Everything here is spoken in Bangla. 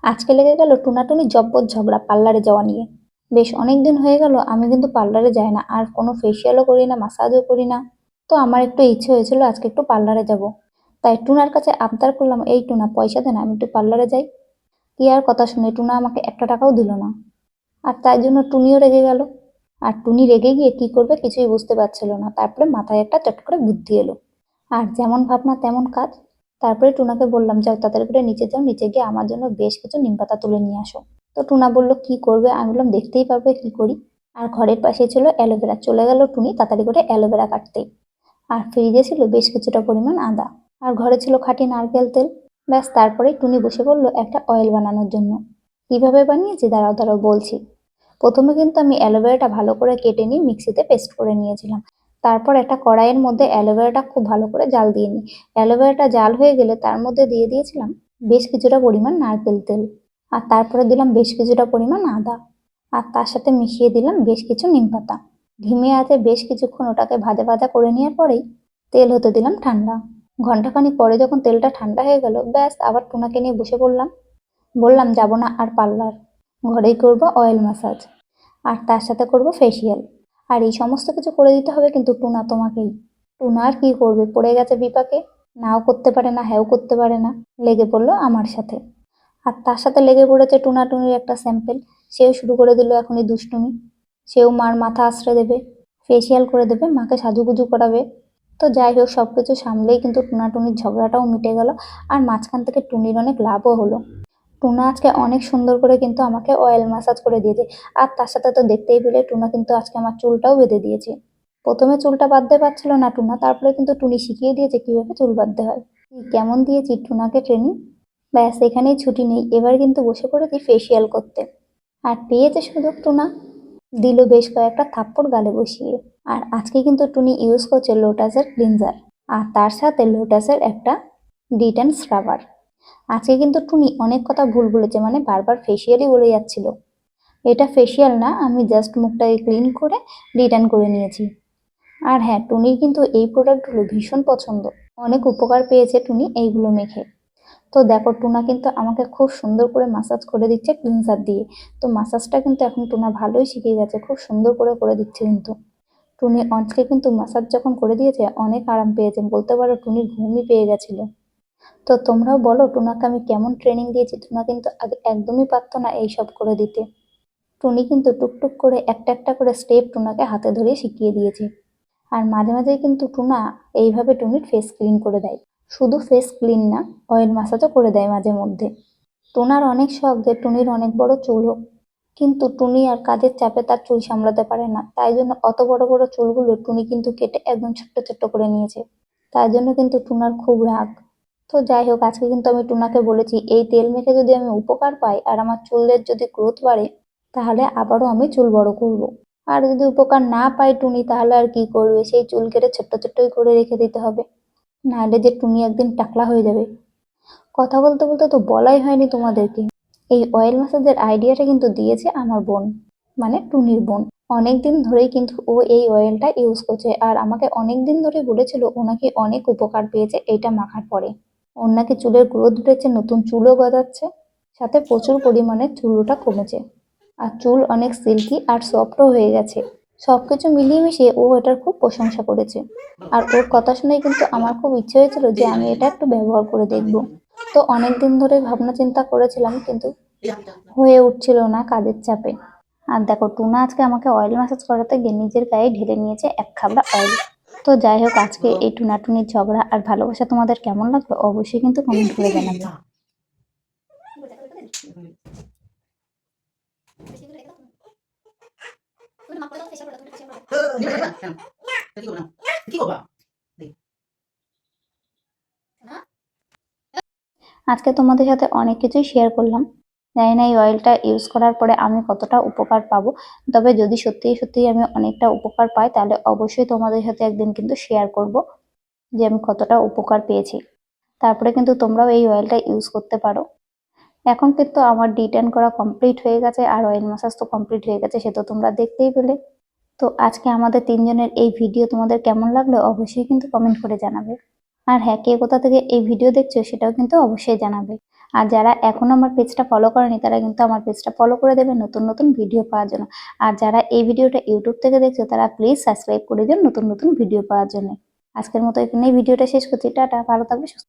আজকে লেগে গেল টুনাটুনি জব্বর ঝগড়া পার্লারে যাওয়া নিয়ে। বেশ অনেকদিন হয়ে গেল আমি কিন্তু পার্লারে যাই না, আর কোনো ফেসিয়ালও করি না, মাসাজও করি না। তো আমার একটু ইচ্ছে হয়েছিল আজকে একটু পার্লারে যাব। তাই টুনার কাছে আবদার করলাম, এই টুনা পয়সা দে না, আমি একটু পার্লারে যাই। কি আর কথা শুনে টুনা আমাকে একটা টাকাও দিল না। আর তাই জন্য টুনিও রেগে গেল। আর টুনি রেগে গিয়ে কি করবে কিছুই বুঝতে পারছিল না। তারপরে মাথায় একটা চট করে বুদ্ধি এলো। আর যেমন ভাবনা তেমন কাজ। তারপরে টুনাকে বললাম, যাও তাড়াতাড়ি করে নিচে যাও, নিচে গিয়ে আমার জন্য বেশ কিছু নিমপাতা তুলে নিয়ে আসো। তো টুনা বলল, কি করবে? আমি বললাম, দেখতেই পারবে কি করি। আর ঘরের পাশে ছিল অ্যালোভেরা। চলে গেল টুনি তাড়াতাড়ি করে অ্যালোভেরা কাটতে। আর ফ্রিজে ছিল বেশ কিছুটা পরিমাণ আদা। আর ঘরে ছিল খাঁটি নারকেল তেল। ব্যাস তারপরে টুনি বসে পড়লো একটা অয়েল বানানোর জন্য। কিভাবে বানিয়েছি দাঁড়াও দাঁড়াও বলছি। প্রথমে কিন্তু আমি অ্যালোভেরাটা ভালো করে কেটে নিয়ে মিক্সিতে পেস্ট করে নিয়েছিলাম। তারপর একটা কড়াইয়ের মধ্যে অ্যালোভেরাটা খুব ভালো করে জাল দিয়ে নিই। অ্যালোভেরাটা জাল হয়ে গেলে তার মধ্যে দিয়ে দিয়েছিলাম বেশ কিছুটা পরিমাণ নারকেল তেল। আর তারপরে দিলাম বেশ কিছুটা পরিমাণ আদা। আর তার সাথে মিশিয়ে দিলাম বেশ কিছু নিমপাতা। ধিমে আঁচে বেশ কিছুক্ষণ ওটাকে ভাজা ভাজা করে নেওয়ার পরেই তেল হতে দিলাম ঠান্ডা। ঘন্টাখানিক পরে যখন তেলটা ঠান্ডা হয়ে গেল, ব্যাস আবার টুনাকে নিয়ে বসে পড়লাম। বললাম, যাব না আর পার্লার, ঘরেই করব অয়েল ম্যাসাজ, আর তার সাথে করব ফেসিয়াল। আর এই সমস্ত কিছু করে দিতে হবে কিন্তু টুনা তোমাকেই। টুনা আর কি করবে, পড়ে গেছে বিপাকে। নাও করতে পারে না, হ্যাঁও করতে পারে না। লেগে পড়লো আমার সাথে। আর তার সাথে লেগে পড়েছে টুনাটুনির একটা স্যাম্পেল। সেও শুরু করে দিল এখনই দুষ্টুমি। সেও মার মাথা আশ্রয় দেবে, ফেসিয়াল করে দেবে, মাকে সাজুগুজু করাবে। তো যাই হোক, সবকিছু সামলেই কিন্তু টুনাটুনির ঝগড়াটাও মিটে গেল। আর মাঝখান থেকে টুনির অনেক লাভও হলো। টুনা আজকে অনেক সুন্দর করে কিন্তু আমাকে অয়েল ম্যাসাজ করে দিয়েছে। আর তার সাথে তো দেখতেই পেলে টুনা কিন্তু আজকে আমার চুলটাও বেঁধে দিয়েছে। প্রথমে চুলটা বাঁধতে পারছিল না টুনা, তারপরে কিন্তু টুনি শিখিয়ে দিয়েছে কিভাবে চুল বাঁধতে হয়। কেমন দিয়েছি টুনাকে ট্রেনিং! ব্যাস এখানেই ছুটি নেই, এবার কিন্তু বসে পড়েছি ফেসিয়াল করতে। আর পেয়েছে সুযোগ টুনা, দিল বেশ কয়েকটা থাপ্পড় গালে বসিয়ে। আর আজকে কিন্তু টুনি ইউজ করছে লোটাসের ক্লিনজার, আর তার সাথে লোটাসের একটা ডিটেন স্ক্রাবার। আজকে কিন্তু টুনি অনেক কথা ভুল বলেছে, মানে বারবার ফেসিয়ালই বলে যাচ্ছিল। এটা ফেসিয়াল না, আমি জাস্ট মুখটাকে ক্লিন করে রিটার্ন করে নিয়েছি। আর হ্যাঁ, টুনির কিন্তু এই প্রোডাক্টগুলো ভীষণ পছন্দ। অনেক উপকার পেয়েছে টুনি এইগুলো মেখে। তো দেখো, টুনা কিন্তু আমাকে খুব সুন্দর করে মাসাজ করে দিচ্ছে ক্লিনজার দিয়ে। তো মাসাজটা কিন্তু এখন টুনা ভালোই শিখে গেছে, খুব সুন্দর করে করে দিচ্ছে কিন্তু। টুনি আজকে কিন্তু মাসাজ যখন করে দিয়েছে অনেক আরাম পেয়েছে, বলতে পারো টুনির ঘুমই পেয়ে গেছিল। তো তোমরাও বলো টুনাকে আমি কেমন ট্রেনিং দিয়েছি। টুনা কিন্তু আগে একদমই পারতো না এইসব করে দিতে। টুনি কিন্তু টুকটুক করে একটা একটা করে স্টেপ টুনাকে হাতে ধরে শিখিয়ে দিয়েছে। আর মাঝে মাঝে কিন্তু টুনা এইভাবে টুনির ফেস ক্লিন করে দেয়। শুধু ফেস ক্লিন না, অয়েল ম্যাসাজও করে দেয় মাঝে মধ্যে। টুনার অনেক শখ যে টুনির অনেক বড় চুল হোক, কিন্তু টুনি আর কাজের চাপে তার চুল সামলাতে পারে না। তাই জন্য অত বড় বড় চুলগুলো টুনি কিন্তু কেটে একদম ছোট্ট ছোট্ট করে নিয়েছে। তাই জন্য কিন্তু টুনার খুব রাগ। তো যাই হোক, আজকে কিন্তু আমি টুনাকে বলেছি, এই তেল মেখে যদি আমি উপকার পাই আর আমার চুলের যদি গ্রোথ বাড়ে, তাহলে আবারও আমি চুল বড় করব। আর যদি উপকার না পাই টুনি, তাহলে আর কি করবে, সেই চুল কেটে ছোট্ট ছোট্টই করে রেখে দিতে হবে। নাহলে যে টুনি একদিন টাকলা হয়ে যাবে। কথা বলতে বলতে তো বলাই হয়নি তোমাদেরকে, এই অয়েল ম্যাসাজের আইডিয়াটা কিন্তু দিয়েছে আমার বোন, মানে টুনির বোন। অনেকদিন ধরেই কিন্তু ও এই অয়েলটা ইউজ করছে, আর আমাকে অনেকদিন ধরে বলেছিল ও নাকি অনেক উপকার পেয়েছে এইটা মাখার পরে। ওর নাকি চুলের গ্রোথ উঠেছে, নতুন চুলও গজাচ্ছে, সাথে প্রচুর পরিমাণে চুলটা কমেছে। আর চুল অনেক সিল্কি আর সফটও হয়ে গেছে। সবকিছু মিলিয়ে মিশিয়ে ও এটার খুব প্রশংসা করেছে। আর ওর কথা শুনেই কিন্তু আমার খুব ইচ্ছে হয়েছিল যে আমি এটা একটু ব্যবহার করে দেখব। তো অনেক দিন ধরে ভাবনা চিন্তা করেছিলাম, কিন্তু হয়ে উঠছিল না কাজের চাপে। আর দেখো, টুনা আজকে আমাকে অয়েল ম্যাসাজ করাতে গিয়ে নিজের গায়ে ঢেলে নিয়েছে এক খাবড়া অয়েল। তো যাই হোক, আজকে এই টুনাটুনির ঝগড়া আর ভালোবাসা তোমাদের কেমন লাগলো অবশ্যই কিন্তু কমেন্ট করে জানাবে। আজকে তোমাদের সাথে অনেক কিছুই শেয়ার করলাম। জানি না এই অয়েলটা ইউজ করার পরে আমি কতটা উপকার পাবো, তবে যদি সত্যিই সত্যিই আমি অনেকটা উপকার পাই তাহলে অবশ্যই তোমাদের সাথে একদিন কিন্তু শেয়ার করব। যে আমি কতটা উপকার পেয়েছি। তারপরে কিন্তু তোমরাও এই অয়েলটা ইউজ করতে পারো। এখন কিন্তু আমার ডিট্যান করা কমপ্লিট হয়ে গেছে আর অয়েল ম্যাসাজ তো কমপ্লিট হয়ে গেছে, সে তো তোমরা দেখতেই পেলে। তো আজকে আমাদের ৩ জনের এই ভিডিও তোমাদের কেমন লাগলো অবশ্যই কিন্তু কমেন্ট করে জানাবে। আর হ্যাঁ, কে কোথা থেকে এই ভিডিও দেখছো সেটাও কিন্তু অবশ্যই জানাবে। আর যারা এখনো আমার পেজটা ফলো করেনি তারা কিন্তু আমার পেজটা ফলো করে দেবে নতুন নতুন ভিডিও পাওয়ার জন্য। আর যারা এই ভিডিওটা ইউটিউব থেকে দেখছো তারা প্লিজ সাবস্ক্রাইব করে দিও নতুন নতুন ভিডিও পাওয়ার জন্য। আজকের মতো এখানেই ভিডিওটা শেষ করছি। টাটা, ভালো থাকবে, সুস্থ